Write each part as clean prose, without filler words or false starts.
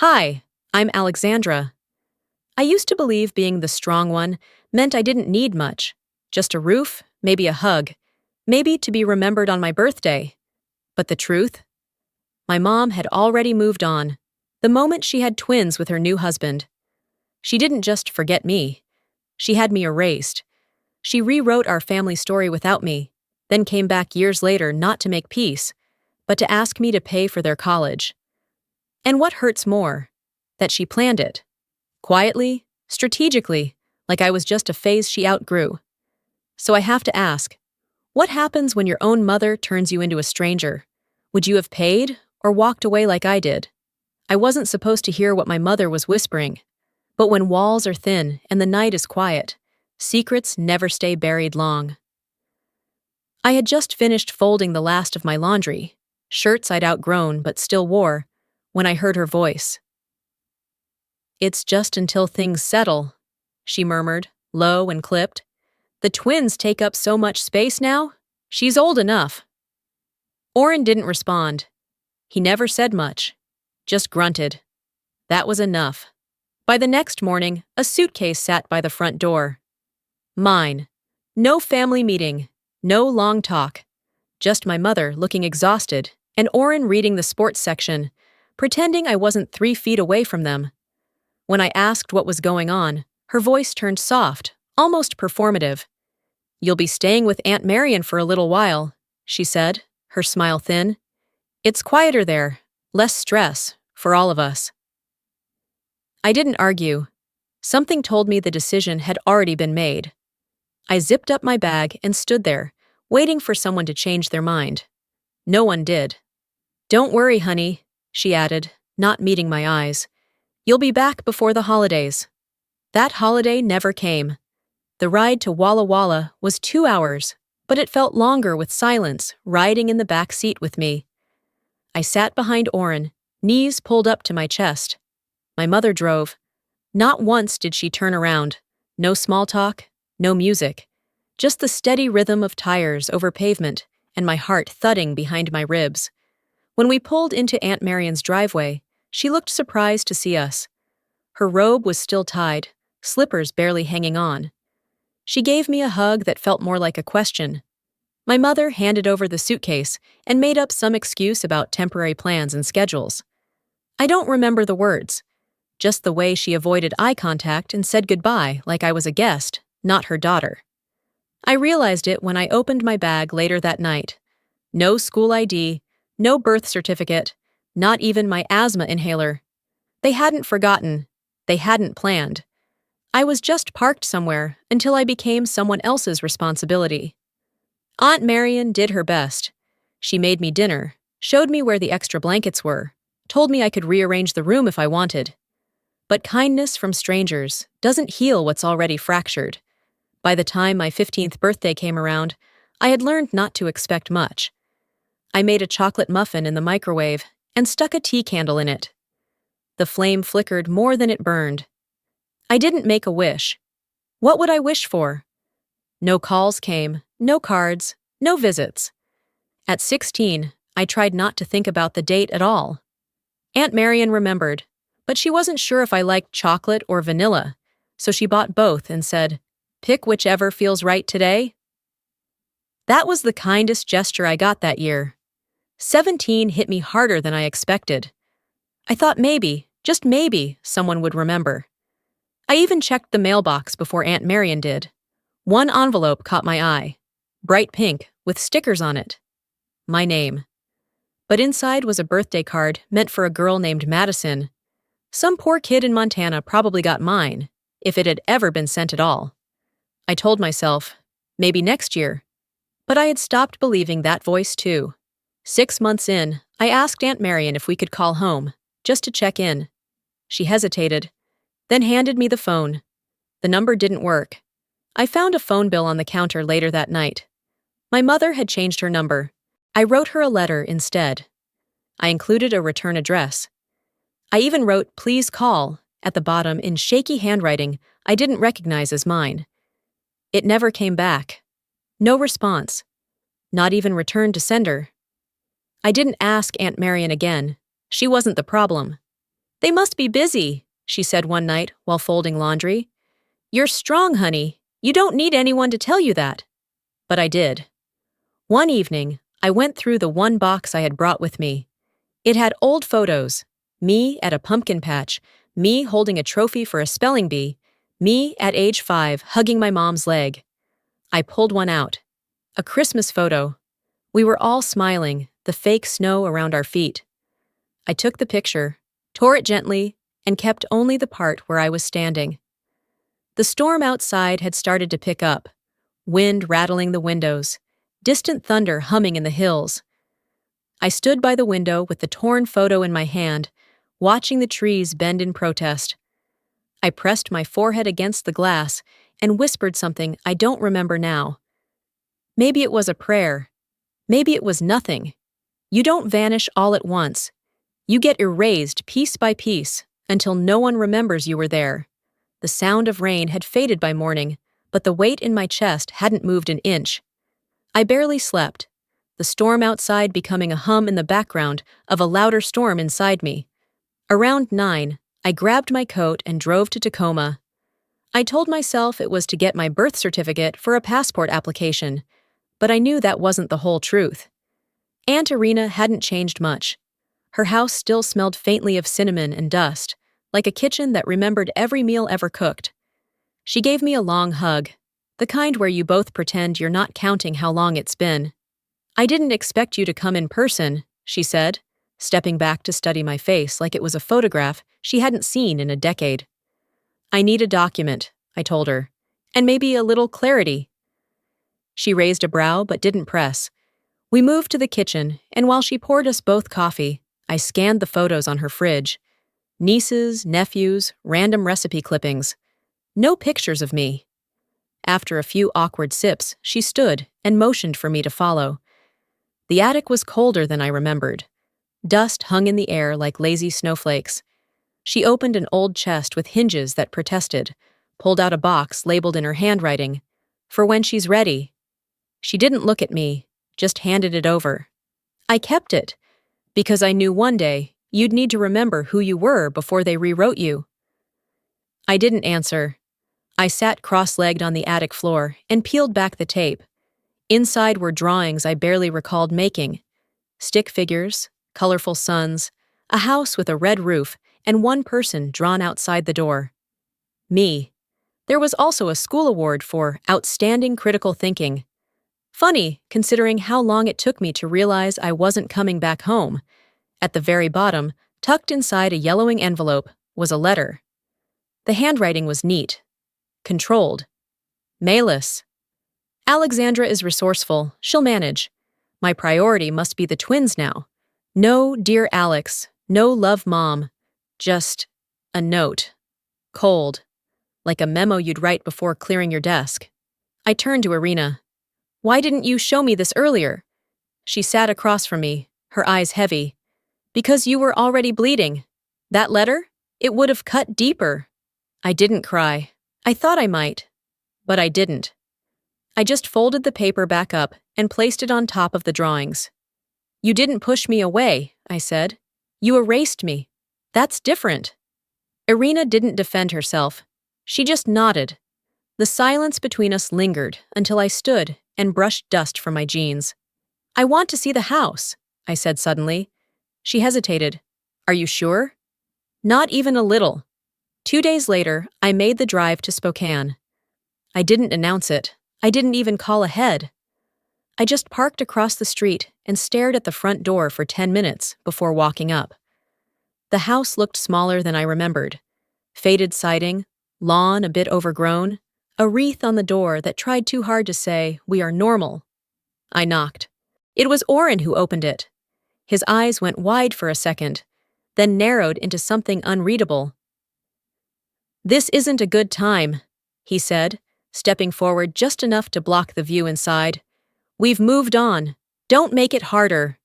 Hi, I'm Alexandra. I used to believe being the strong one meant I didn't need much. Just a roof, maybe a hug, maybe to be remembered on my birthday. But the truth? My mom had already moved on, the moment she had twins with her new husband. She didn't just forget me. She had me erased. She rewrote our family story without me, then came back years later not to make peace, but to ask me to pay for their college. And what hurts more? That she planned it. Quietly, strategically, like I was just a phase she outgrew. So I have to ask, what happens when your own mother turns you into a stranger? Would you have paid, or walked away like I did? I wasn't supposed to hear what my mother was whispering. But when walls are thin and the night is quiet, secrets never stay buried long. I had just finished folding the last of my laundry, shirts I'd outgrown but still wore, when I heard her voice. "It's just until things settle," she murmured, low and clipped. "The twins take up so much space now. She's old enough." Orrin didn't respond. He never said much, just grunted. That was enough. By the next morning, a suitcase sat by the front door. Mine. No family meeting, no long talk. Just my mother looking exhausted, and Orrin reading the sports section, pretending I wasn't 3 feet away from them. When I asked what was going on, her voice turned soft, almost performative. "You'll be staying with Aunt Marion for a little while," she said, her smile thin. "It's quieter there, less stress, for all of us." I didn't argue. Something told me the decision had already been made. I zipped up my bag and stood there, waiting for someone to change their mind. No one did. "Don't worry, honey," she added, not meeting my eyes. "You'll be back before the holidays." That holiday never came. The ride to Walla Walla was 2 hours, but it felt longer with silence riding in the back seat with me. I sat behind Orrin, knees pulled up to my chest. My mother drove. Not once did she turn around. No small talk, no music. Just the steady rhythm of tires over pavement and my heart thudding behind my ribs. When we pulled into Aunt Marion's driveway, she looked surprised to see us. Her robe was still tied, slippers barely hanging on. She gave me a hug that felt more like a question. My mother handed over the suitcase and made up some excuse about temporary plans and schedules. I don't remember the words, just the way she avoided eye contact and said goodbye like I was a guest, not her daughter. I realized it when I opened my bag later that night. No school ID, no birth certificate, not even my asthma inhaler. They hadn't forgotten. They hadn't planned. I was just parked somewhere until I became someone else's responsibility. Aunt Marion did her best. She made me dinner, showed me where the extra blankets were, told me I could rearrange the room if I wanted. But kindness from strangers doesn't heal what's already fractured. By the time my 15th birthday came around, I had learned not to expect much. I made a chocolate muffin in the microwave and stuck a tea candle in it. The flame flickered more than it burned. I didn't make a wish. What would I wish for? No calls came, no cards, no visits. At 16, I tried not to think about the date at all. Aunt Marion remembered, but she wasn't sure if I liked chocolate or vanilla, so she bought both and said, "Pick whichever feels right today." That was the kindest gesture I got that year. 17 hit me harder than I expected. I thought maybe, just maybe, someone would remember. I even checked the mailbox before Aunt Marion did. One envelope caught my eye, bright pink, with stickers on it. My name. But inside was a birthday card meant for a girl named Madison. Some poor kid in Montana probably got mine, if it had ever been sent at all. I told myself, maybe next year. But I had stopped believing that voice too. 6 months in, I asked Aunt Marion if we could call home, just to check in. She hesitated, then handed me the phone. The number didn't work. I found a phone bill on the counter later that night. My mother had changed her number. I wrote her a letter instead. I included a return address. I even wrote "Please call" at the bottom in shaky handwriting I didn't recognize as mine. It never came back. No response. Not even return to sender. I didn't ask Aunt Marion again. She wasn't the problem. "They must be busy," she said one night while folding laundry. "You're strong, honey. You don't need anyone to tell you that." But I did. One evening, I went through the one box I had brought with me. It had old photos: me at a pumpkin patch, me holding a trophy for a spelling bee, me at age 5 hugging my mom's leg. I pulled one out. A Christmas photo. We were all smiling, the fake snow around our feet. I took the picture, tore it gently, and kept only the part where I was standing. The storm outside had started to pick up, wind rattling the windows, distant thunder humming in the hills. I stood by the window with the torn photo in my hand, watching the trees bend in protest. I pressed my forehead against the glass and whispered something I don't remember now. Maybe it was a prayer. Maybe it was nothing. You don't vanish all at once. You get erased piece by piece until no one remembers you were there. The sound of rain had faded by morning, but the weight in my chest hadn't moved an inch. I barely slept, the storm outside becoming a hum in the background of a louder storm inside me. Around 9, I grabbed my coat and drove to Tacoma. I told myself it was to get my birth certificate for a passport application, but I knew that wasn't the whole truth. Aunt Irina hadn't changed much. Her house still smelled faintly of cinnamon and dust, like a kitchen that remembered every meal ever cooked. She gave me a long hug, the kind where you both pretend you're not counting how long it's been. "I didn't expect you to come in person," she said, stepping back to study my face like it was a photograph she hadn't seen in a decade. "I need a document," I told her, "and maybe a little clarity." She raised a brow but didn't press. We moved to the kitchen, and while she poured us both coffee, I scanned the photos on her fridge. Nieces, nephews, random recipe clippings. No pictures of me. After a few awkward sips, she stood and motioned for me to follow. The attic was colder than I remembered. Dust hung in the air like lazy snowflakes. She opened an old chest with hinges that protested, pulled out a box labeled in her handwriting, "For when she's ready." She didn't look at me, just handed it over. I kept it, because I knew one day you'd need to remember who you were before they rewrote you. I didn't answer. I sat cross-legged on the attic floor and peeled back the tape. Inside were drawings I barely recalled making. Stick figures, colorful suns, a house with a red roof, and one person drawn outside the door. Me. There was also a school award for outstanding critical thinking. Funny, considering how long it took me to realize I wasn't coming back home. At the very bottom, tucked inside a yellowing envelope, was a letter. The handwriting was neat. Controlled. Mayless. "Alexandra is resourceful. She'll manage. My priority must be the twins now. No, dear Alex. No, love, Mom. Just a note. Cold. Like a memo you'd write before clearing your desk." I turned to Irina. "Why didn't you show me this earlier?" She sat across from me, her eyes heavy. "Because you were already bleeding. That letter? It would have cut deeper." I didn't cry. I thought I might, but I didn't. I just folded the paper back up and placed it on top of the drawings. "You didn't push me away," I said. "You erased me. That's different." Irina didn't defend herself. She just nodded. The silence between us lingered until I stood and brushed dust from my jeans. "I want to see the house," I said suddenly. She hesitated. "Are you sure?" "Not even a little." 2 days later, I made the drive to Spokane. I didn't announce it. I didn't even call ahead. I just parked across the street and stared at the front door for 10 minutes before walking up. The house looked smaller than I remembered. Faded siding, lawn a bit overgrown, a wreath on the door that tried too hard to say, "We are normal." I knocked. It was Orrin who opened it. His eyes went wide for a second, then narrowed into something unreadable. "This isn't a good time," he said, stepping forward just enough to block the view inside. "We've moved on. Don't make it harder."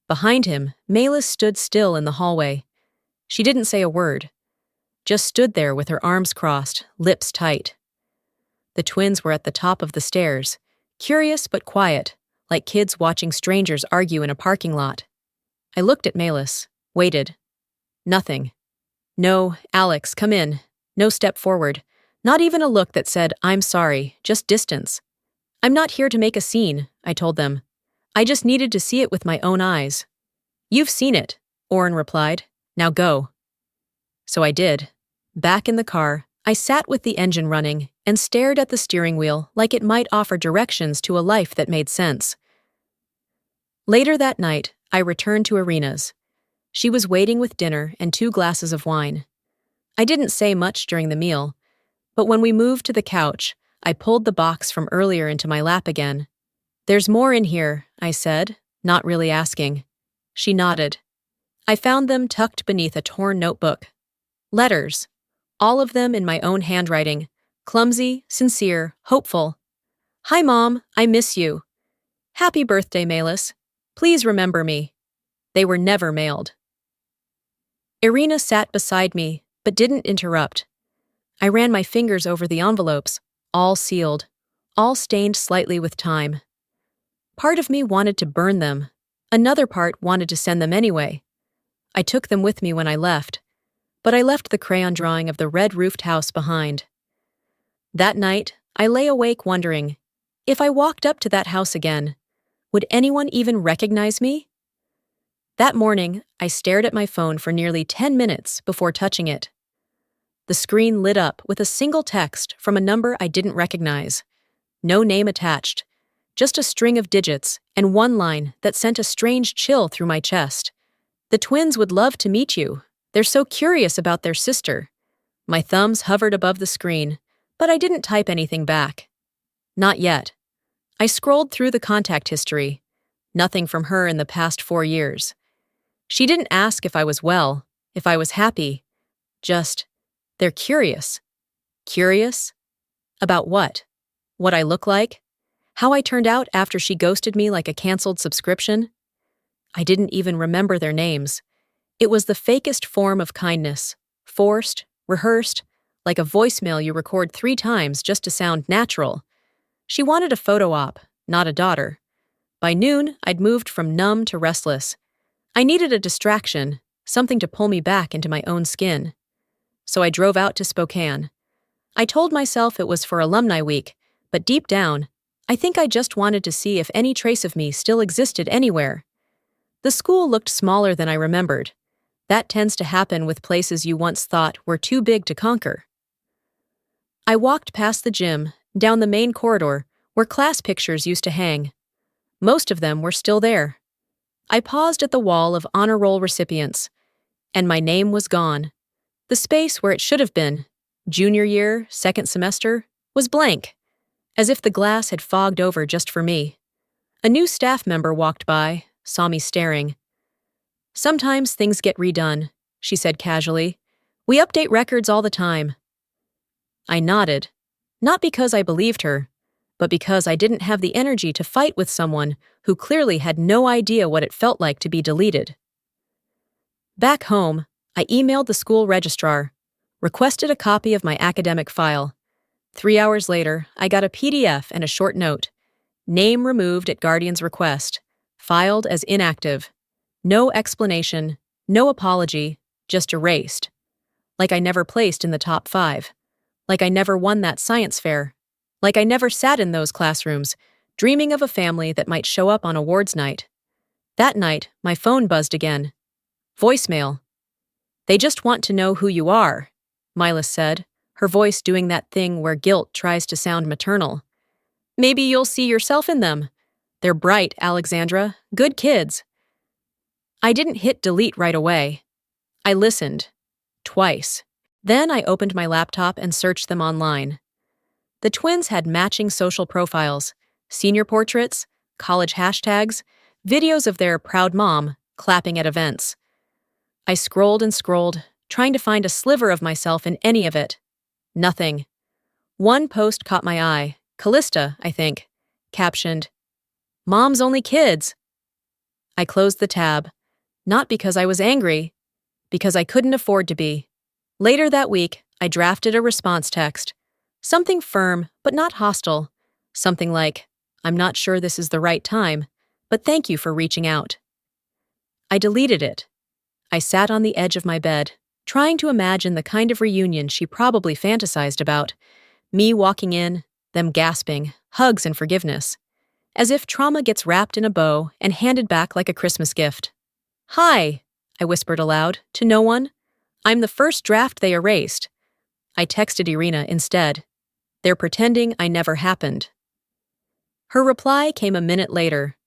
Behind him, Mayless stood still in the hallway. She didn't say a word, just stood there with her arms crossed, lips tight. The twins were at the top of the stairs, curious but quiet, like kids watching strangers argue in a parking lot. I looked at Mayless, waited. Nothing. No, Alex, come in. No step forward. Not even a look that said, I'm sorry, just distance. I'm not here to make a scene, I told them. I just needed to see it with my own eyes. You've seen it, Orrin replied. Now go. So I did. Back in the car, I sat with the engine running and stared at the steering wheel like it might offer directions to a life that made sense. Later that night, I returned to Irina's. She was waiting with dinner and 2 glasses of wine. I didn't say much during the meal, but when we moved to the couch, I pulled the box from earlier into my lap again. There's more in here, I said, not really asking. She nodded. I found them tucked beneath a torn notebook. Letters. All of them in my own handwriting. Clumsy, sincere, hopeful. Hi, Mom, I miss you. Happy birthday, Malis. Please remember me. They were never mailed. Irina sat beside me, but didn't interrupt. I ran my fingers over the envelopes, all sealed, all stained slightly with time. Part of me wanted to burn them. Another part wanted to send them anyway. I took them with me when I left, but I left the crayon drawing of the red-roofed house behind. That night, I lay awake wondering, if I walked up to that house again, would anyone even recognize me? That morning, I stared at my phone for nearly 10 minutes before touching it. The screen lit up with a single text from a number I didn't recognize. No name attached, just a string of digits and one line that sent a strange chill through my chest. The twins would love to meet you. They're so curious about their sister. My thumbs hovered above the screen, but I didn't type anything back. Not yet. I scrolled through the contact history. Nothing from her in the past 4 years. She didn't ask if I was well, if I was happy. Just, they're curious. Curious? About what? What I look like? How I turned out after she ghosted me like a canceled subscription? I didn't even remember their names. It was the fakest form of kindness. Forced, rehearsed, like a voicemail you record 3 times just to sound natural. She wanted a photo op, not a daughter. By noon, I'd moved from numb to restless. I needed a distraction, something to pull me back into my own skin. So I drove out to Spokane. I told myself it was for Alumni Week, but deep down, I think I just wanted to see if any trace of me still existed anywhere. The school looked smaller than I remembered. That tends to happen with places you once thought were too big to conquer. I walked past the gym, down the main corridor, where class pictures used to hang. Most of them were still there. I paused at the wall of honor roll recipients, and my name was gone. The space where it should have been, junior year, second semester, was blank, as if the glass had fogged over just for me. A new staff member walked by, saw me staring. Sometimes things get redone, she said casually. We update records all the time. I nodded, not because I believed her, but because I didn't have the energy to fight with someone who clearly had no idea what it felt like to be deleted. Back home, I emailed the school registrar, requested a copy of my academic file. 3 hours later, I got a PDF and a short note. Name removed at guardian's request. Filed as inactive. No explanation, no apology, just erased. Like I never placed in the top 5. Like I never won that science fair. Like I never sat in those classrooms, dreaming of a family that might show up on awards night. That night, my phone buzzed again. Voicemail. They just want to know who you are, Milas said, her voice doing that thing where guilt tries to sound maternal. Maybe you'll see yourself in them. They're bright, Alexandra. Good kids. I didn't hit delete right away. I listened. Twice. Then I opened my laptop and searched them online. The twins had matching social profiles, senior portraits, college hashtags, videos of their proud mom clapping at events. I scrolled and scrolled, trying to find a sliver of myself in any of it. Nothing. One post caught my eye, Callista, I think, captioned, "Mom's only kids." I closed the tab, not because I was angry, because I couldn't afford to be. Later that week, I drafted a response text. Something firm, but not hostile. Something like, I'm not sure this is the right time, but thank you for reaching out. I deleted it. I sat on the edge of my bed, trying to imagine the kind of reunion she probably fantasized about. Me walking in, them gasping, hugs and forgiveness. As if trauma gets wrapped in a bow and handed back like a Christmas gift. "Hi," I whispered aloud, to no one. "I'm the first draft they erased." I texted Irina instead. "They're pretending I never happened." Her reply came a minute later.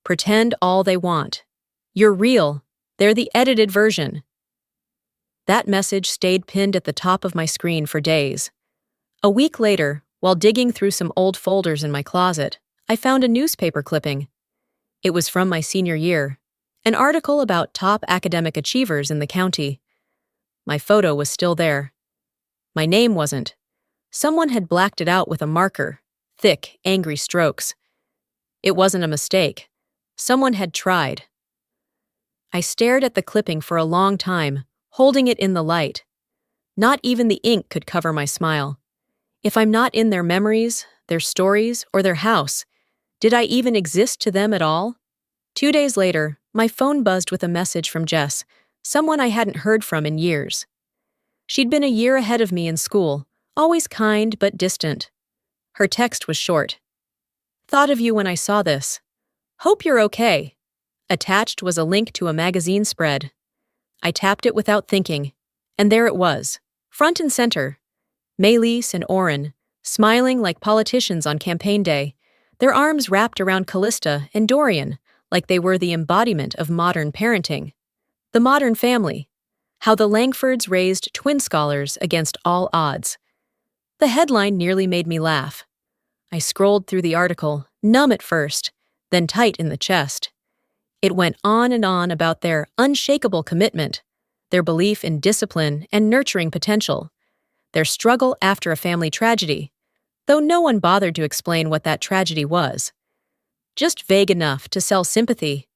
"Pretend all they want. You're real. They're the edited version." That message stayed pinned at the top of my screen for days. A week later, while digging through some old folders in my closet, I found a newspaper clipping. It was from my senior year, an article about top academic achievers in the county. My photo was still there. My name wasn't. Someone had blacked it out with a marker, thick, angry strokes. It wasn't a mistake. Someone had tried. I stared at the clipping for a long time, holding it in the light. Not even the ink could cover my smile. If I'm not in their memories, their stories, or their house, did I even exist to them at all? 2 days later, my phone buzzed with a message from Jess, someone I hadn't heard from in years. She'd been a year ahead of me in school, always kind but distant. Her text was short. "Thought of you when I saw this. Hope you're okay." Attached was a link to a magazine spread. I tapped it without thinking, and there it was, front and center. Maylise and Oren, smiling like politicians on campaign day, their arms wrapped around Callista and Dorian like they were the embodiment of modern parenting. The modern family. How the Langfords raised twin scholars against all odds. The headline nearly made me laugh. I scrolled through the article, numb at first, then tight in the chest. It went on and on about their unshakable commitment, their belief in discipline and nurturing potential, their struggle after a family tragedy, though no one bothered to explain what that tragedy was. Just vague enough to sell sympathy.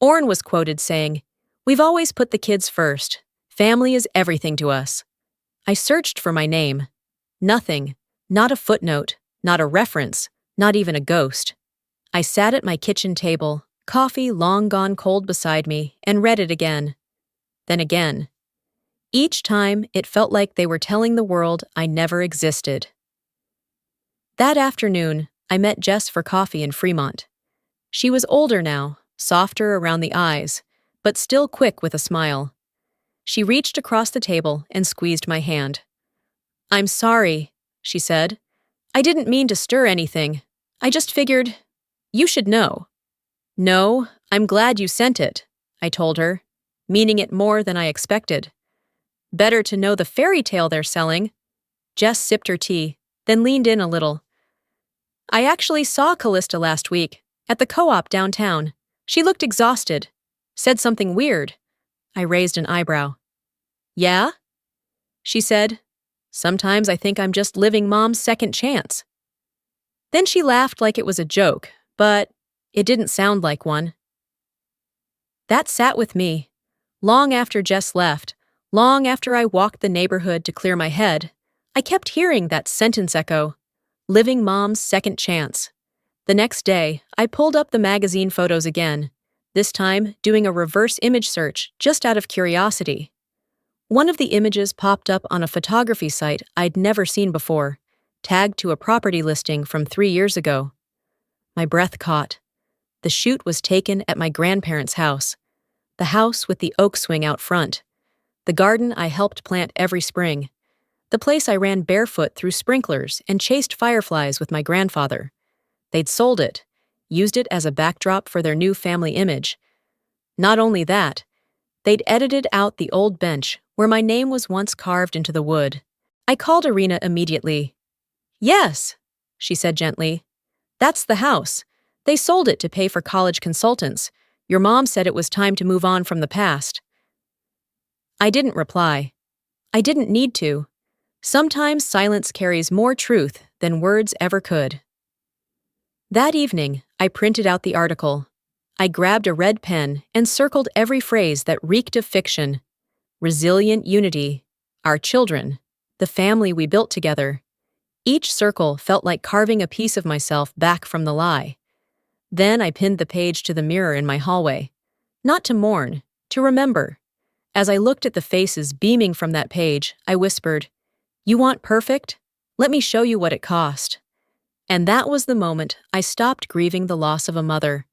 Oren was quoted saying, "We've always put the kids first. Family is everything to us." I searched for my name. Nothing. Not a footnote, not a reference, not even a ghost. I sat at my kitchen table, coffee long gone cold beside me, and read it again. Then again. Each time, it felt like they were telling the world I never existed. That afternoon, I met Jess for coffee in Fremont. She was older now, softer around the eyes, but still quick with a smile. She reached across the table and squeezed my hand. "I'm sorry," she said. "I didn't mean to stir anything. I just figured, you should know." "No, I'm glad you sent it," I told her, meaning it more than I expected. "Better to know the fairy tale they're selling." Jess sipped her tea, then leaned in a little. "I actually saw Callista last week, at the co-op downtown. She looked exhausted. Said something weird." I raised an eyebrow. "Yeah?" She said, "Sometimes I think I'm just living Mom's second chance." Then she laughed like it was a joke, but it didn't sound like one. That sat with me. Long after Jess left, long after I walked the neighborhood to clear my head, I kept hearing that sentence echo, living Mom's second chance. The next day, I pulled up the magazine photos again, this time doing a reverse image search just out of curiosity. One of the images popped up on a photography site I'd never seen before, tagged to a property listing from 3 years ago. My breath caught. The shoot was taken at my grandparents' house, the house with the oak swing out front, the garden I helped plant every spring, the place I ran barefoot through sprinklers and chased fireflies with my grandfather. They'd sold it, used it as a backdrop for their new family image. Not only that, they'd edited out the old bench where my name was once carved into the wood. I called Irina immediately. "Yes," she said gently. "That's the house. They sold it to pay for college consultants. Your mom said it was time to move on from the past." I didn't reply. I didn't need to. Sometimes silence carries more truth than words ever could. That evening, I printed out the article. I grabbed a red pen and circled every phrase that reeked of fiction. Resilient unity, our children, the family we built together. Each circle felt like carving a piece of myself back from the lie. Then I pinned the page to the mirror in my hallway. Not to mourn, to remember. As I looked at the faces beaming from that page, I whispered, "You want perfect? Let me show you what it cost." And that was the moment I stopped grieving the loss of a mother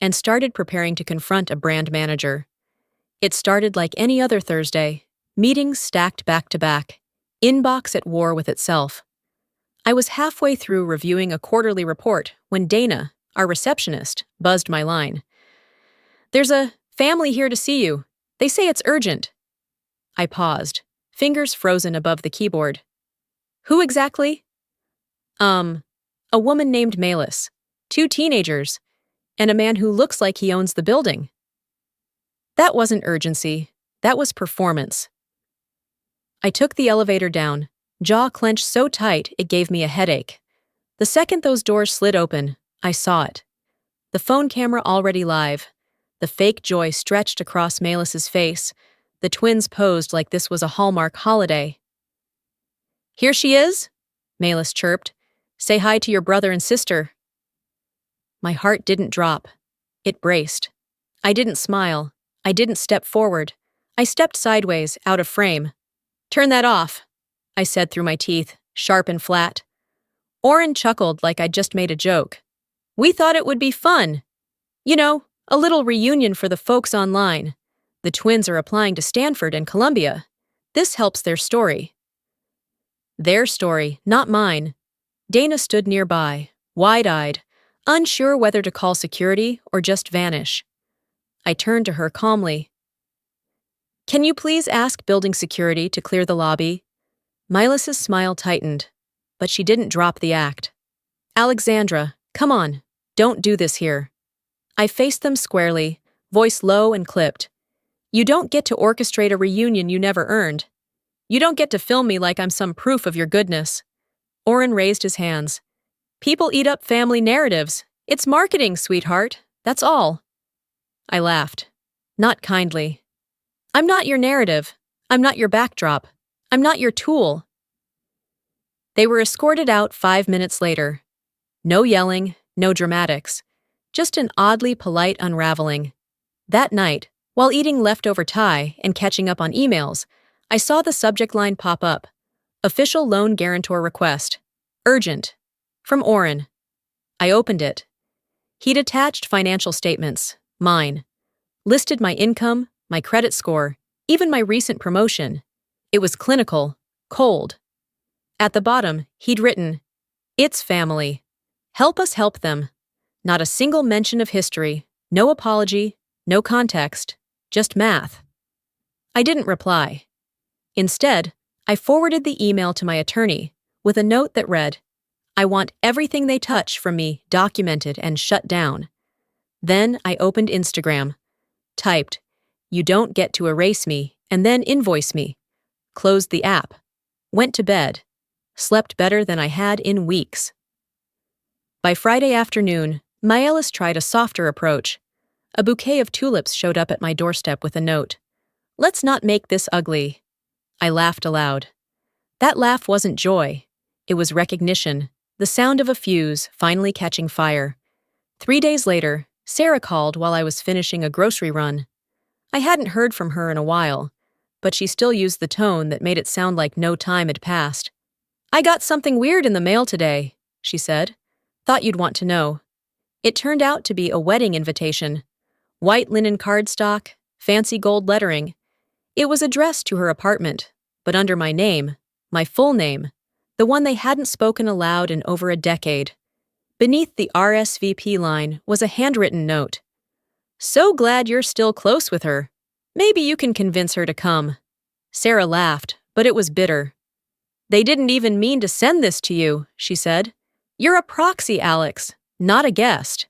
and started preparing to confront a brand manager. It started like any other Thursday, meetings stacked back to back, inbox at war with itself. I was halfway through reviewing a quarterly report when Dana, our receptionist, buzzed my line. "There's a family here to see you. They say it's urgent." I paused, fingers frozen above the keyboard. "Who exactly?" A woman named Malis, 2 teenagers, and a man who looks like he owns the building." That wasn't urgency. That was performance. I took the elevator down, jaw clenched so tight it gave me a headache. The second those doors slid open, I saw it. The phone camera already live. The fake joy stretched across Malis's face. The twins posed like this was a Hallmark holiday. "Here she is," Malis chirped. "Say hi to your brother and sister." My heart didn't drop. It braced. I didn't smile. I didn't step forward. I stepped sideways, out of frame. "Turn that off," I said through my teeth, sharp and flat. Oren chuckled like I'd just made a joke. "We thought it would be fun. You know, a little reunion for the folks online. The twins are applying to Stanford and Columbia. This helps their story." Their story, not mine. Dana stood nearby, wide-eyed, unsure whether to call security or just vanish. I turned to her calmly. "Can you please ask building security to clear the lobby?" Milas's smile tightened, but she didn't drop the act. "Alexandra, come on, don't do this here." I faced them squarely, voice low and clipped. "You don't get to orchestrate a reunion you never earned. You don't get to film me like I'm some proof of your goodness." Oren raised his hands. "People eat up family narratives. It's marketing, sweetheart. That's all." I laughed. Not kindly. "I'm not your narrative. I'm not your backdrop. I'm not your tool." They were escorted out 5 minutes later. No yelling, no dramatics. Just an oddly polite unraveling. That night, while eating leftover Thai and catching up on emails, I saw the subject line pop up. Official loan guarantor request. Urgent. From Oren. I opened it. He'd attached financial statements, mine. Listed my income, my credit score, even my recent promotion. It was clinical, cold. At the bottom, he'd written, "It's family. Help us help them." Not a single mention of history, no apology, no context, just math. I didn't reply. Instead, I forwarded the email to my attorney with a note that read, "I want everything they touch from me documented and shut down." Then I opened Instagram, typed, "You don't get to erase me, and then invoice me." Closed the app. Went to bed. Slept better than I had in weeks. By Friday afternoon, Malis tried a softer approach. A bouquet of tulips showed up at my doorstep with a note. "Let's not make this ugly." I laughed aloud. That laugh wasn't joy. It was recognition, the sound of a fuse finally catching fire. 3 days later, Sarah called while I was finishing a grocery run. I hadn't heard from her in a while, but she still used the tone that made it sound like no time had passed. "I got something weird in the mail today," she said. "Thought you'd want to know." It turned out to be a wedding invitation. White linen cardstock, fancy gold lettering. It was addressed to her apartment, but under my name, my full name, the one they hadn't spoken aloud in over a decade. Beneath the RSVP line was a handwritten note. "So glad you're still close with her. Maybe you can convince her to come." Sarah laughed, but it was bitter. "They didn't even mean to send this to you," she said. "You're a proxy, Alex, not a guest."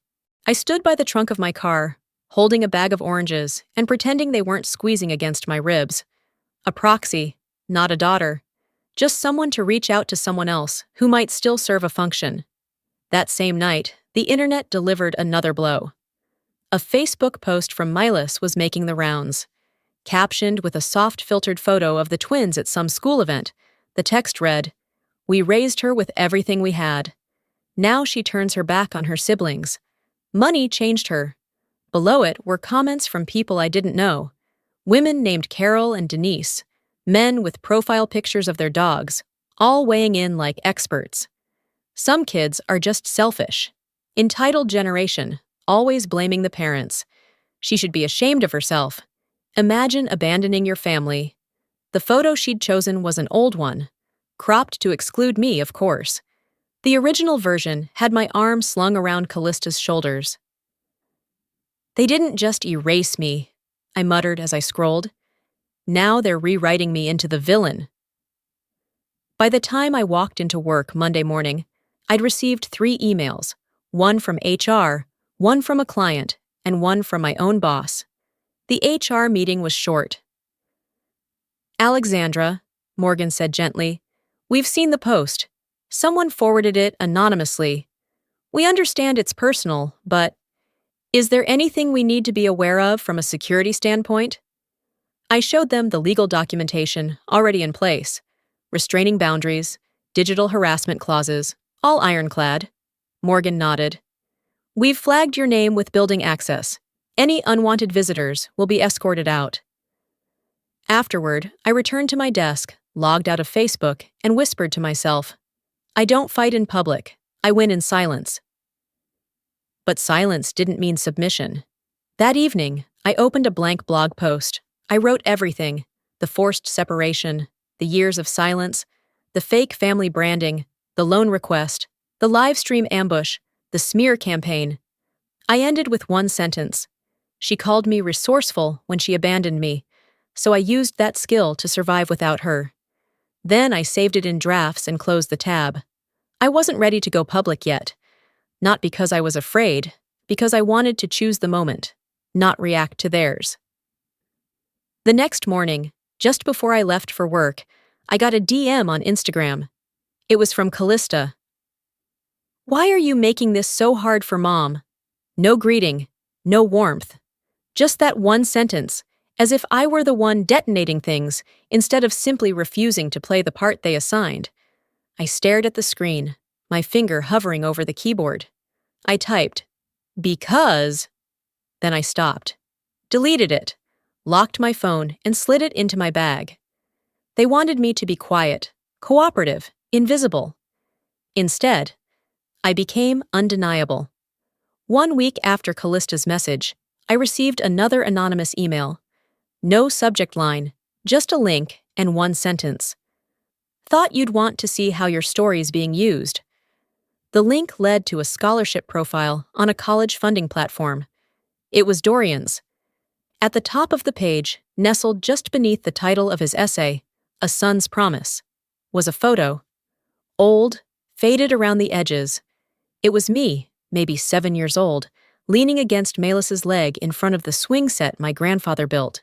I stood by the trunk of my car, holding a bag of oranges and pretending they weren't squeezing against my ribs. A proxy, not a daughter. Just someone to reach out to someone else who might still serve a function. That same night, the internet delivered another blow. A Facebook post from Milas was making the rounds. Captioned with a soft-filtered photo of the twins at some school event, the text read, "We raised her with everything we had. Now she turns her back on her siblings. Money changed her." Below it were comments from people I didn't know. Women named Carol and Denise, men with profile pictures of their dogs, all weighing in like experts. Some kids are just selfish. Entitled generation, always blaming the parents. She should be ashamed of herself. Imagine abandoning your family. The photo she'd chosen was an old one, cropped to exclude me, of course. The original version had my arm slung around Callista's shoulders. They didn't just erase me, I muttered as I scrolled. Now they're rewriting me into the villain. By the time I walked into work Monday morning, I'd received 3 emails, one from HR, one from a client, and one from my own boss. The HR meeting was short. "Alexandra," Morgan said gently, "we've seen the post. Someone forwarded it anonymously. We understand it's personal, but is there anything we need to be aware of from a security standpoint?" I showed them the legal documentation already in place, restraining boundaries, digital harassment clauses, all ironclad. Morgan nodded. "We've flagged your name with building access. Any unwanted visitors will be escorted out." Afterward, I returned to my desk, logged out of Facebook, and whispered to myself, "I don't fight in public. I win in silence." But silence didn't mean submission. That evening, I opened a blank blog post. I wrote everything: the forced separation, the years of silence, the fake family branding, the loan request, the live stream ambush, the smear campaign. I ended with one sentence. She called me resourceful when she abandoned me, so I used that skill to survive without her. Then I saved it in drafts and closed the tab. I wasn't ready to go public yet. Not because I was afraid, because I wanted to choose the moment, not react to theirs. The next morning, just before I left for work, I got a DM on Instagram. It was from Callista. "Why are you making this so hard for Mom?" No greeting, no warmth. Just that one sentence, as if I were the one detonating things instead of simply refusing to play the part they assigned. I stared at the screen, my finger hovering over the keyboard. I typed, "Because..." Then I stopped, deleted it, locked my phone, and slid it into my bag. They wanted me to be quiet, cooperative, invisible. Instead, I became undeniable. 1 week after Callista's message, I received another anonymous email. No subject line, just a link and one sentence. "Thought you'd want to see how your story's being used." The link led to a scholarship profile on a college funding platform. It was Dorian's. At the top of the page, nestled just beneath the title of his essay, "A Son's Promise," was a photo. Old, faded around the edges. It was me, maybe 7 years old, leaning against Melis's leg in front of the swing set my grandfather built.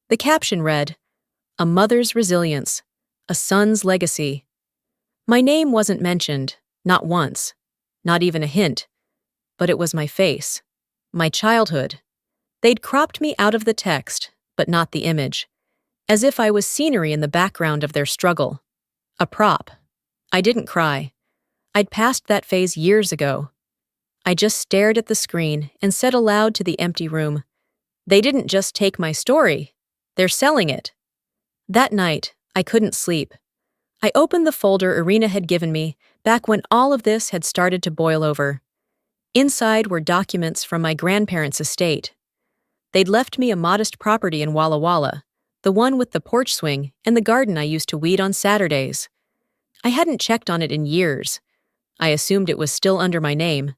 The caption read, "A mother's resilience, a son's legacy." My name wasn't mentioned, not once, not even a hint, but it was my face, my childhood. They'd cropped me out of the text, but not the image, as if I was scenery in the background of their struggle. A prop. I didn't cry. I'd passed that phase years ago. I just stared at the screen and said aloud to the empty room, "They didn't just take my story, they're selling it." That night, I couldn't sleep. I opened the folder Irina had given me back when all of this had started to boil over. Inside were documents from my grandparents' estate. They'd left me a modest property in Walla Walla, the one with the porch swing and the garden I used to weed on Saturdays. I hadn't checked on it in years. I assumed it was still under my name.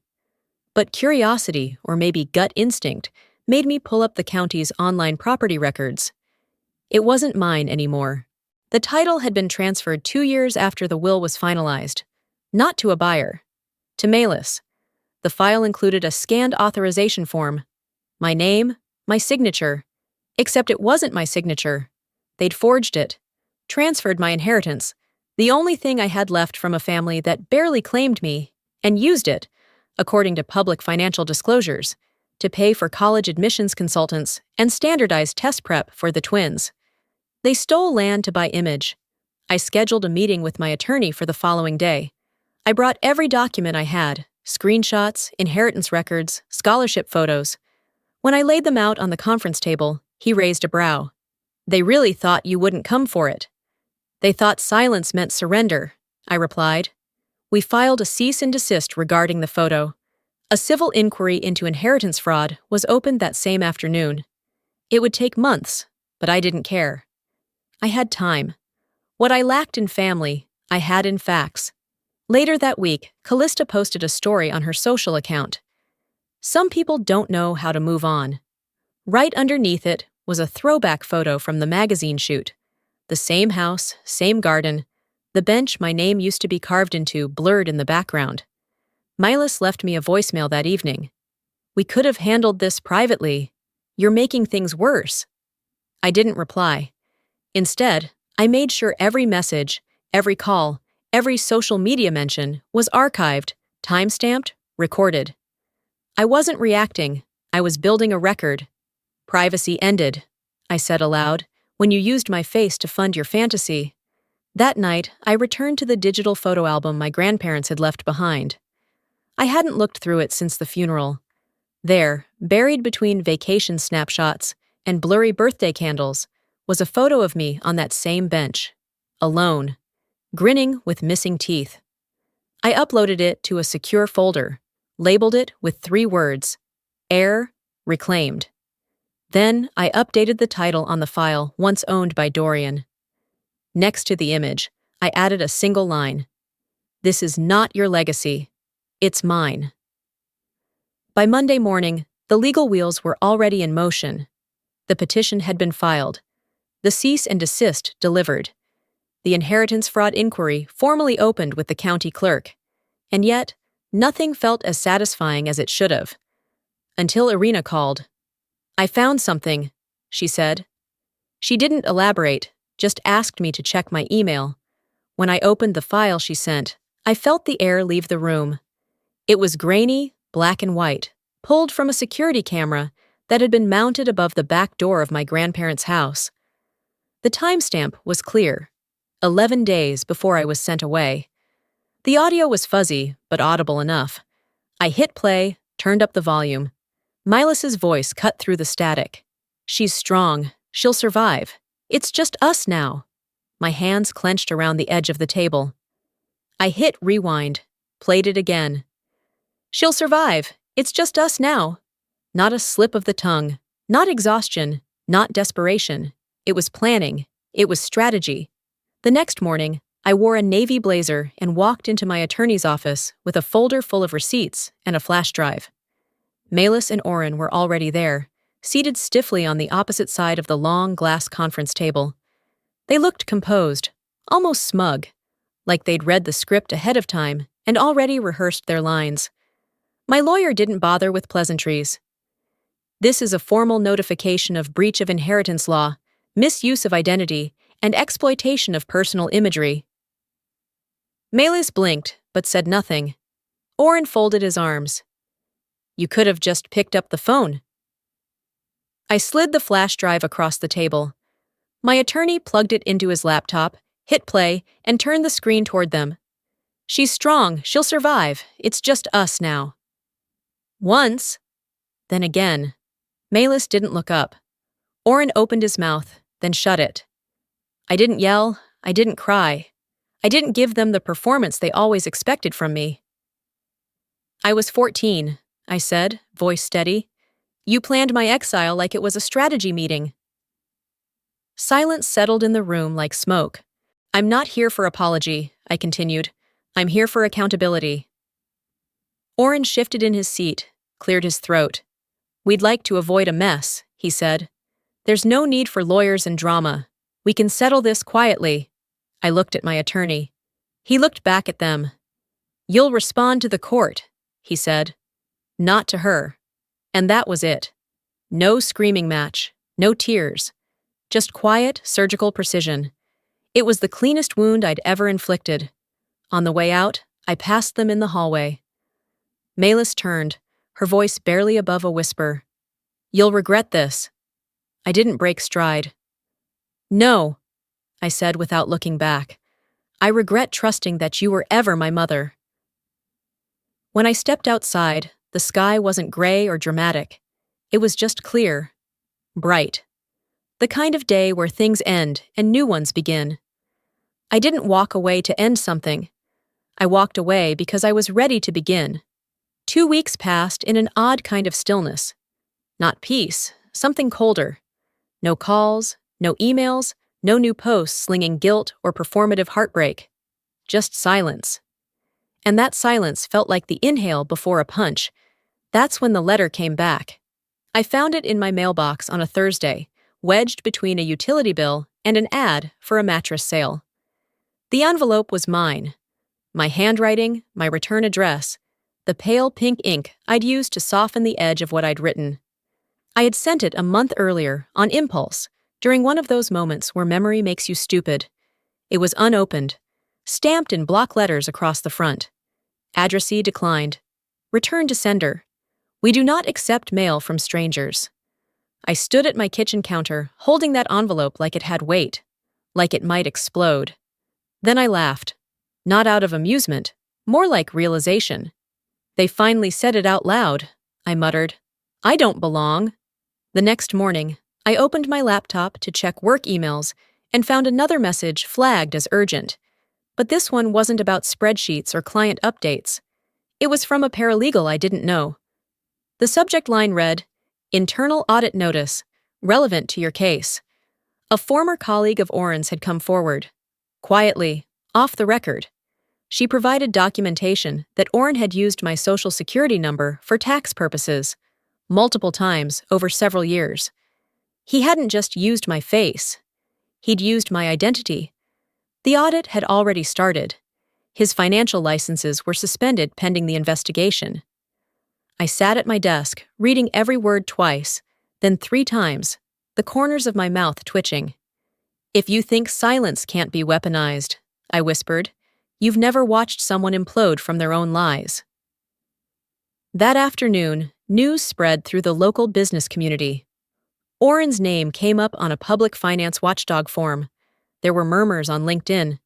But curiosity, or maybe gut instinct, made me pull up the county's online property records. It wasn't mine anymore. The title had been transferred 2 years after the will was finalized. Not to a buyer. To Melis. The file included a scanned authorization form. My name, my signature. Except it wasn't my signature. They'd forged it. Transferred my inheritance, the only thing I had left from a family that barely claimed me, and used it, according to public financial disclosures, to pay for college admissions consultants and standardized test prep for the twins. They stole land to buy image. I scheduled a meeting with my attorney for the following day. I brought every document I had, screenshots, inheritance records, scholarship photos. When I laid them out on the conference table, He raised a brow. They really thought you wouldn't come for it. They thought silence meant surrender, I replied. We filed a cease and desist regarding the photo. A civil inquiry into inheritance fraud was opened that same afternoon. It would take months, but I didn't care. I had time. What I lacked in family, I had in facts. Later that week, Callista posted a story on her social account. Some people don't know how to move on. Right underneath it was a throwback photo from the magazine shoot. The same house, same garden, the bench my name used to be carved into blurred in the background. Milas left me a voicemail that evening. We could have handled this privately. You're making things worse. I didn't reply. Instead, I made sure every message, every call, every social media mention was archived, time-stamped, recorded. I wasn't reacting. I was building a record. Privacy ended, I said aloud, when you used my face to fund your fantasy. That night, I returned to the digital photo album my grandparents had left behind. I hadn't looked through it since the funeral. There, buried between vacation snapshots and blurry birthday candles, was a photo of me on that same bench, alone, grinning with missing teeth. I uploaded it to a secure folder, labeled it with 3 words, Heir Reclaimed. Then I updated the title on the file once owned by Dorian. Next to the image, I added a single line. This is not your legacy. It's mine. By Monday morning, the legal wheels were already in motion. The petition had been filed. The cease and desist delivered. The inheritance fraud inquiry formally opened with the county clerk. And yet, nothing felt as satisfying as it should have. Until Irina called. I found something, she said. She didn't elaborate, just asked me to check my email. When I opened the file she sent, I felt the air leave the room. It was grainy, black and white, pulled from a security camera that had been mounted above the back door of my grandparents' house. The timestamp was clear, 11 days before I was sent away. The audio was fuzzy, but audible enough. I hit play, turned up the volume. Milas's voice cut through the static. She's strong. She'll survive. It's just us now. My hands clenched around the edge of the table. I hit rewind, played it again. She'll survive. It's just us now. Not a slip of the tongue. Not exhaustion. Not desperation. It was planning. It was strategy. The next morning, I wore a navy blazer and walked into my attorney's office with a folder full of receipts and a flash drive. Malis and Oren were already there, seated stiffly on the opposite side of the long glass conference table. They looked composed, almost smug, like they'd read the script ahead of time and already rehearsed their lines. My lawyer didn't bother with pleasantries. This is a formal notification of breach of inheritance law, misuse of identity, and exploitation of personal imagery. Malis blinked, but said nothing. Oren folded his arms. You could have just picked up the phone. I slid the flash drive across the table. My attorney plugged it into his laptop, hit play, and turned the screen toward them. She's strong. She'll survive. It's just us now. Once. Then again. Malis didn't look up. Oren opened his mouth, then shut it. I didn't yell. I didn't cry. I didn't give them the performance they always expected from me. I was 14, I said, voice steady. You planned my exile like it was a strategy meeting. Silence settled in the room like smoke. I'm not here for apology, I continued. I'm here for accountability. Oren shifted in his seat, cleared his throat. We'd like to avoid a mess, he said. There's no need for lawyers and drama. We can settle this quietly. I looked at my attorney. He looked back at them. You'll respond to the court, he said. Not to her. And that was it. No screaming match, no tears. Just quiet, surgical precision. It was the cleanest wound I'd ever inflicted. On the way out, I passed them in the hallway. Malis turned, her voice barely above a whisper. You'll regret this. I didn't break stride. No, I said without looking back. I regret trusting that you were ever my mother. When I stepped outside, the sky wasn't gray or dramatic. It was just clear, bright. The kind of day where things end and new ones begin. I didn't walk away to end something. I walked away because I was ready to begin. 2 weeks passed in an odd kind of stillness. Not peace, something colder. No calls, no emails, no new posts slinging guilt or performative heartbreak. Just silence. And that silence felt like the inhale before a punch. That's when the letter came back. I found it in my mailbox on a Thursday, wedged between a utility bill and an ad for a mattress sale. The envelope was mine. My handwriting, my return address, the pale pink ink I'd used to soften the edge of what I'd written. I had sent it a month earlier, on impulse, during one of those moments where memory makes you stupid. It was unopened, stamped in block letters across the front. Addressee declined. Return to sender. We do not accept mail from strangers. I stood at my kitchen counter, holding that envelope like it had weight, like it might explode. Then I laughed. Not out of amusement, more like realization. They finally said it out loud, I muttered. I don't belong. The next morning, I opened my laptop to check work emails and found another message flagged as urgent. But this one wasn't about spreadsheets or client updates. It was from a paralegal I didn't know. The subject line read, Internal Audit Notice, relevant to your case. A former colleague of Oren's had come forward. Quietly, off the record. She provided documentation that Oren had used my social security number for tax purposes, multiple times over several years. He hadn't just used my face. He'd used my identity. The audit had already started. His financial licenses were suspended pending the investigation. I sat at my desk, reading every word twice, then 3 times, the corners of my mouth twitching. If you think silence can't be weaponized, I whispered, you've never watched someone implode from their own lies. That afternoon, news spread through the local business community. Oren's name came up on a public finance watchdog forum. There were murmurs on LinkedIn.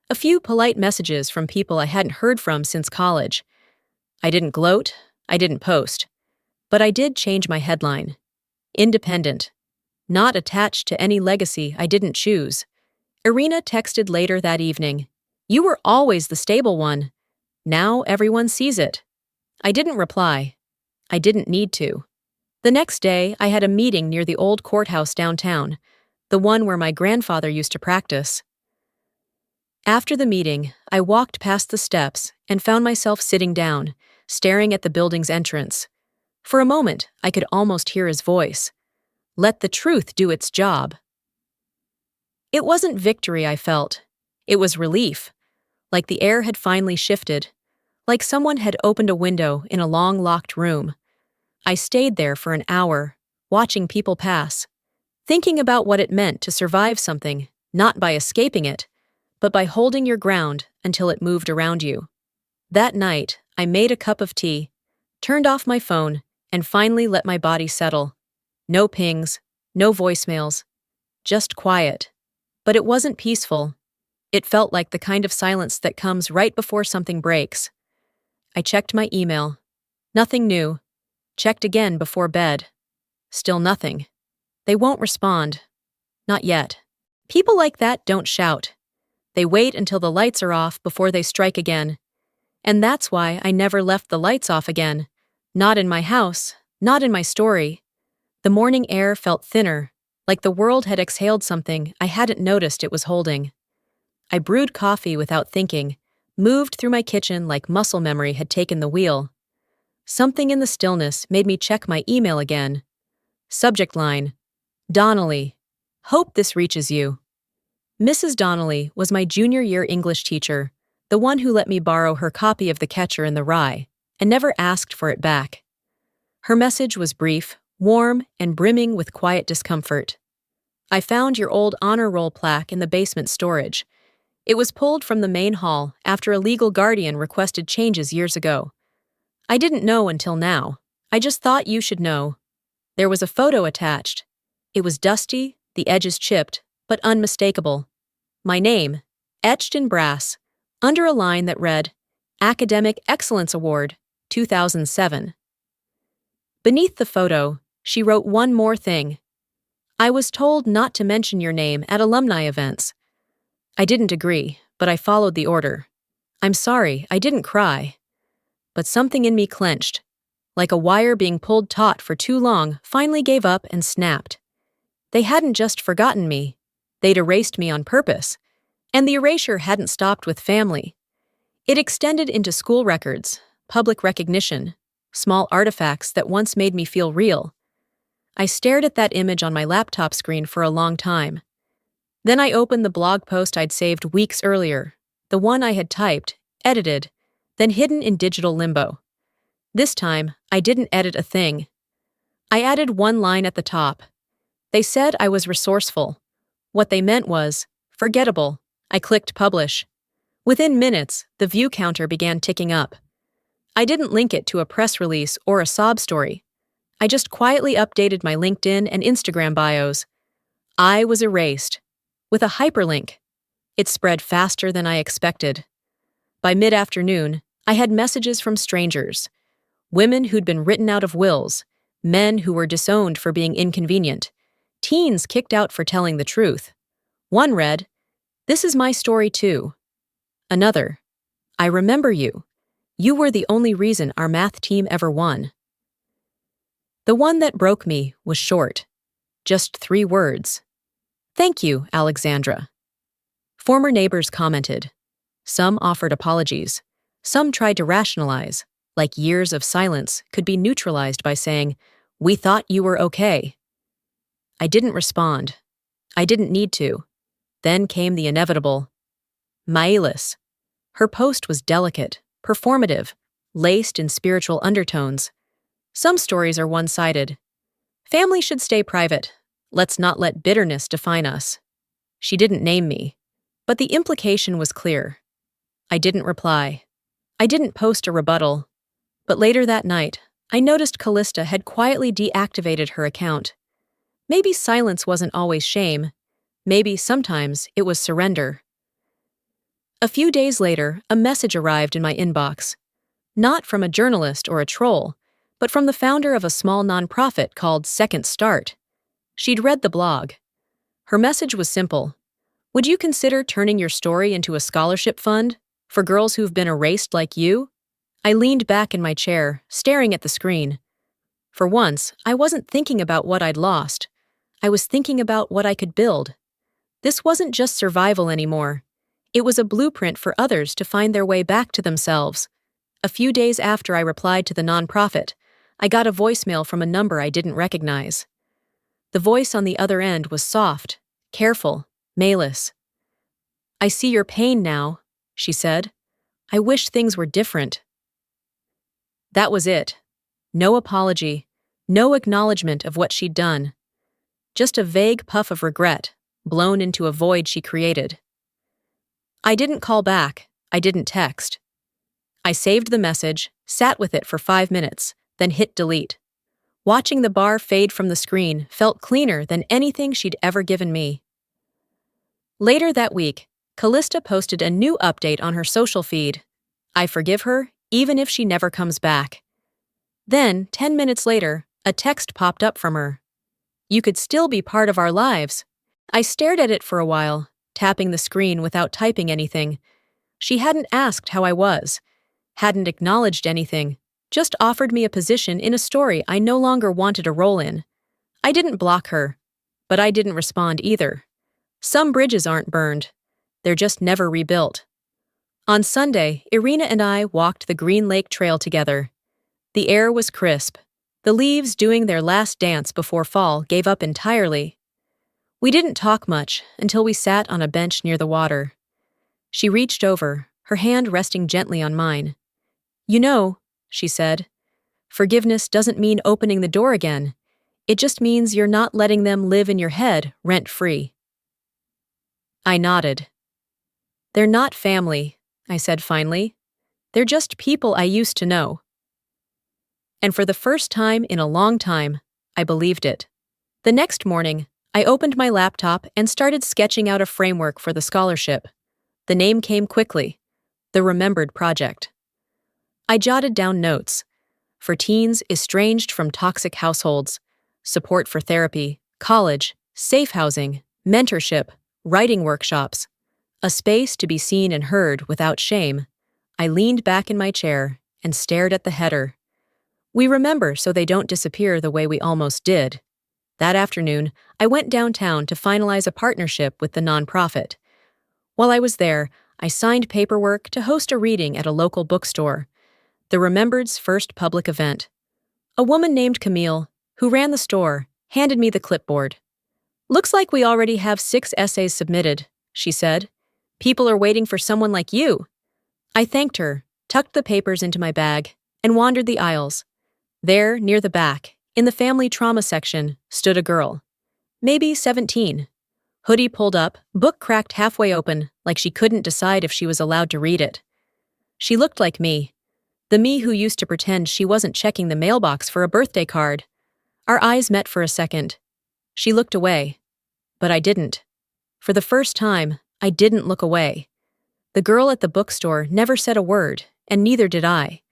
A few polite messages from people I hadn't heard from since college. I didn't gloat, I didn't post. But I did change my headline. Independent. Not attached to any legacy I didn't choose. Irina texted later that evening. You were always the stable one. Now everyone sees it. I didn't reply. I didn't need to. The next day, I had a meeting near the old courthouse downtown, the one where my grandfather used to practice. After the meeting, I walked past the steps and found myself sitting down, staring at the building's entrance. For a moment, I could almost hear his voice. Let the truth do its job. It wasn't victory I felt. It was relief, like the air had finally shifted, like someone had opened a window in a long locked room. I stayed there for an hour, watching people pass, thinking about what it meant to survive something, not by escaping it, but by holding your ground until it moved around you. That night, I made a cup of tea, turned off my phone, and finally let my body settle. No pings, no voicemails, just quiet. But it wasn't peaceful. It felt like the kind of silence that comes right before something breaks. I checked my email. Nothing new. Checked again before bed. Still nothing. They won't respond. Not yet. People like that don't shout. They wait until the lights are off before they strike again. And that's why I never left the lights off again. Not in my house, not in my story. The morning air felt thinner, like the world had exhaled something I hadn't noticed it was holding. I brewed coffee without thinking, moved through my kitchen like muscle memory had taken the wheel. Something in the stillness made me check my email again. Subject line, Donnelly. Hope this reaches you. Mrs. Donnelly was my junior year English teacher, the one who let me borrow her copy of The Catcher in the Rye, and never asked for it back. Her message was brief, warm, and brimming with quiet discomfort. I found your old honor roll plaque in the basement storage. It was pulled from the main hall after a legal guardian requested changes years ago. I didn't know until now. I just thought you should know. There was a photo attached. It was dusty, the edges chipped, but unmistakable. My name, etched in brass, under a line that read, Academic Excellence Award, 2007. Beneath the photo, she wrote one more thing. I was told not to mention your name at alumni events. I didn't agree, but I followed the order. I'm sorry, I didn't cry. But something in me clenched. Like a wire being pulled taut for too long, finally gave up and snapped. They hadn't just forgotten me. They'd erased me on purpose. And the erasure hadn't stopped with family. It extended into school records, public recognition, small artifacts that once made me feel real. I stared at that image on my laptop screen for a long time. Then I opened the blog post I'd saved weeks earlier, the one I had typed, edited, then hidden in digital limbo. This time, I didn't edit a thing. I added one line at the top. They said I was resourceful. What they meant was, forgettable. I clicked publish. Within minutes, the view counter began ticking up. I didn't link it to a press release or a sob story. I just quietly updated my LinkedIn and Instagram bios. I was erased. With a hyperlink. It spread faster than I expected. By mid-afternoon, I had messages from strangers. Women who'd been written out of wills, men who were disowned for being inconvenient, teens kicked out for telling the truth. One read, "This is my story too." Another, "I remember you. You were the only reason our math team ever won." The one that broke me was short. Just 3 words. "Thank you, Alexandra." Former neighbors commented. Some offered apologies. Some tried to rationalize, like years of silence could be neutralized by saying, "We thought you were okay." I didn't respond. I didn't need to. Then came the inevitable. Maelis. Her post was delicate, performative, laced in spiritual undertones. Some stories are one-sided. Family should stay private. Let's not let bitterness define us. She didn't name me, but the implication was clear. I didn't reply. I didn't post a rebuttal. But later that night, I noticed Callista had quietly deactivated her account. Maybe silence wasn't always shame. Maybe sometimes it was surrender. A few days later, a message arrived in my inbox. Not from a journalist or a troll, but from the founder of a small nonprofit called Second Start. She'd read the blog. Her message was simple. Would you consider turning your story into a scholarship fund for girls who've been erased like you? I leaned back in my chair, staring at the screen. For once, I wasn't thinking about what I'd lost. I was thinking about what I could build. This wasn't just survival anymore. It was a blueprint for others to find their way back to themselves. A few days after I replied to the nonprofit, I got a voicemail from a number I didn't recognize. The voice on the other end was soft, careful, Maelis. "I see your pain now," she said. "I wish things were different." That was it. No apology, no acknowledgement of what she'd done. Just a vague puff of regret, blown into a void she created. I didn't call back. I didn't text. I saved the message, sat with it for 5 minutes, then hit delete. Watching the bar fade from the screen felt cleaner than anything she'd ever given me. Later that week, Callista posted a new update on her social feed. I forgive her, even if she never comes back. Then, 10 minutes later, a text popped up from her. "You could still be part of our lives." I stared at it for a while, tapping the screen without typing anything. She hadn't asked how I was, hadn't acknowledged anything, just offered me a position in a story I no longer wanted a role in. I didn't block her, but I didn't respond either. Some bridges aren't burned. They're just never rebuilt. On Sunday, Irina and I walked the Green Lake Trail together. The air was crisp. The leaves doing their last dance before fall gave up entirely. We didn't talk much until we sat on a bench near the water. She reached over, her hand resting gently on mine. "You know," she said, "forgiveness doesn't mean opening the door again. It just means you're not letting them live in your head rent-free." I nodded. "They're not family," I said finally. "They're just people I used to know." And for the first time in a long time, I believed it. The next morning, I opened my laptop and started sketching out a framework for the scholarship. The name came quickly, the Remembered Project. I jotted down notes. For teens estranged from toxic households, support for therapy, college, safe housing, mentorship, writing workshops, a space to be seen and heard without shame. I leaned back in my chair and stared at the header. We remember so they don't disappear the way we almost did. That afternoon, I went downtown to finalize a partnership with the nonprofit. While I was there, I signed paperwork to host a reading at a local bookstore, the Remembered's first public event. A woman named Camille, who ran the store, handed me the clipboard. "Looks like we already have 6 essays submitted," she said. "People are waiting for someone like you." I thanked her, tucked the papers into my bag, and wandered the aisles. There, near the back, in the family trauma section, stood a girl. Maybe 17. Hoodie pulled up, book cracked halfway open, like she couldn't decide if she was allowed to read it. She looked like me. The me who used to pretend she wasn't checking the mailbox for a birthday card. Our eyes met for a second. She looked away. But I didn't. For the first time, I didn't look away. The girl at the bookstore never said a word, and neither did I.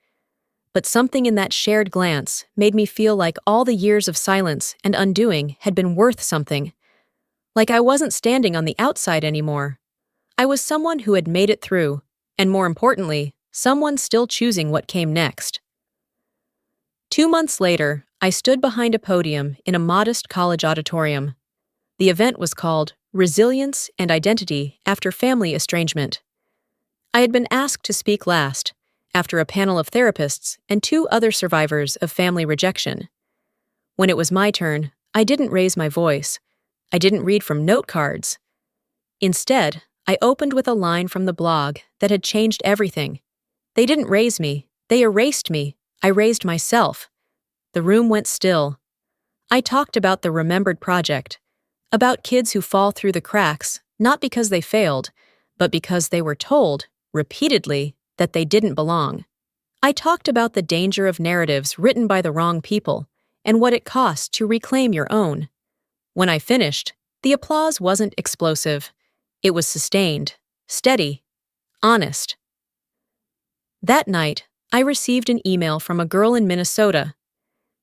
But something in that shared glance made me feel like all the years of silence and undoing had been worth something. Like I wasn't standing on the outside anymore. I was someone who had made it through, and more importantly, someone still choosing what came next. 2 months later, I stood behind a podium in a modest college auditorium. The event was called Resilience and Identity After Family Estrangement. I had been asked to speak last, after a panel of therapists and 2 other survivors of family rejection. When it was my turn, I didn't raise my voice. I didn't read from note cards. Instead, I opened with a line from the blog that had changed everything. They didn't raise me, they erased me. I raised myself. The room went still. I talked about the Remembered Project, about kids who fall through the cracks, not because they failed, but because they were told, repeatedly, that they didn't belong. I talked about the danger of narratives written by the wrong people, and what it costs to reclaim your own. When I finished, the applause wasn't explosive. It was sustained, steady, honest. That night, I received an email from a girl in Minnesota.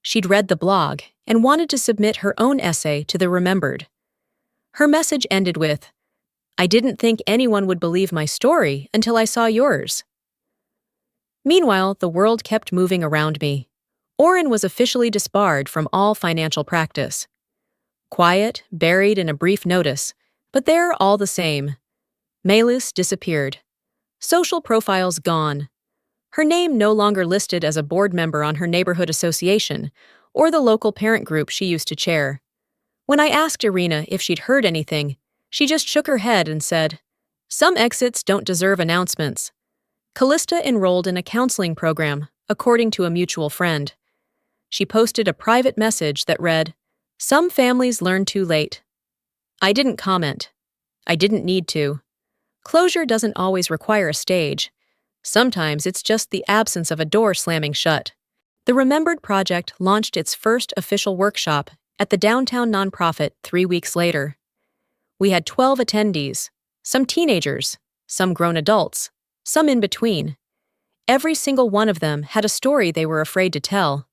She'd read the blog and wanted to submit her own essay to the Remembered. Her message ended with, "I didn't think anyone would believe my story until I saw yours." Meanwhile, the world kept moving around me. Oren was officially disbarred from all financial practice. Quiet, buried in a brief notice, but there all the same. Melis disappeared. Social profiles gone. Her name no longer listed as a board member on her neighborhood association or the local parent group she used to chair. When I asked Irina if she'd heard anything, she just shook her head and said, "Some exits don't deserve announcements." Callista enrolled in a counseling program, according to a mutual friend. She posted a private message that read, "Some families learn too late." I didn't comment. I didn't need to. Closure doesn't always require a stage. Sometimes it's just the absence of a door slamming shut. The Remembered Project launched its first official workshop at the downtown nonprofit 3 weeks later. We had 12 attendees, some teenagers, some grown adults, some in between. Every single one of them had a story they were afraid to tell,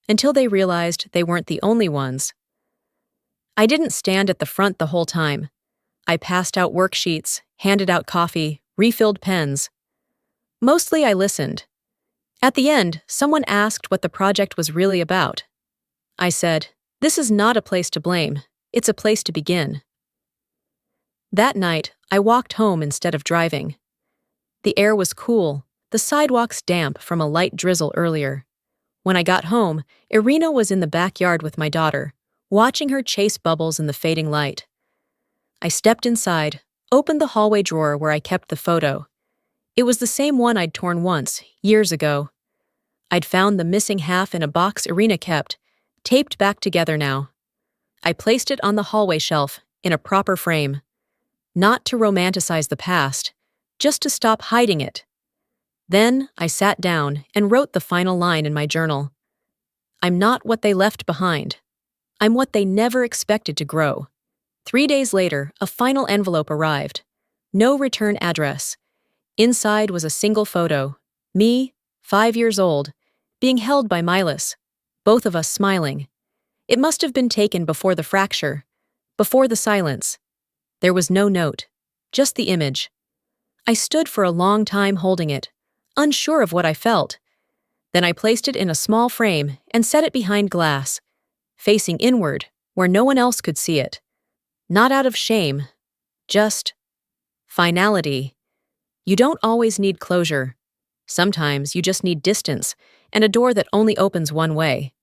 until they realized they weren't the only ones. I didn't stand at the front the whole time. I passed out worksheets, handed out coffee, refilled pens. Mostly I listened. At the end, someone asked what the project was really about. I said, "This is not a place to blame. It's a place to begin." That night, I walked home instead of driving. The air was cool, the sidewalks damp from a light drizzle earlier. When I got home, Irina was in the backyard with my daughter, watching her chase bubbles in the fading light. I stepped inside, opened the hallway drawer where I kept the photo. It was the same one I'd torn once, years ago. I'd found the missing half in a box Irina kept, taped back together now. I placed it on the hallway shelf, in a proper frame. Not to romanticize the past, just to stop hiding it. Then I sat down and wrote the final line in my journal. I'm not what they left behind. I'm what they never expected to grow. 3 days later, a final envelope arrived. No return address. Inside was a single photo. Me, 5 years old, being held by Milas, both of us smiling. It must have been taken before the fracture. Before the silence, there was no note, just the image. I stood for a long time holding it, unsure of what I felt. Then I placed it in a small frame and set it behind glass, facing inward, where no one else could see it. Not out of shame, just finality. You don't always need closure. Sometimes you just need distance and a door that only opens one way.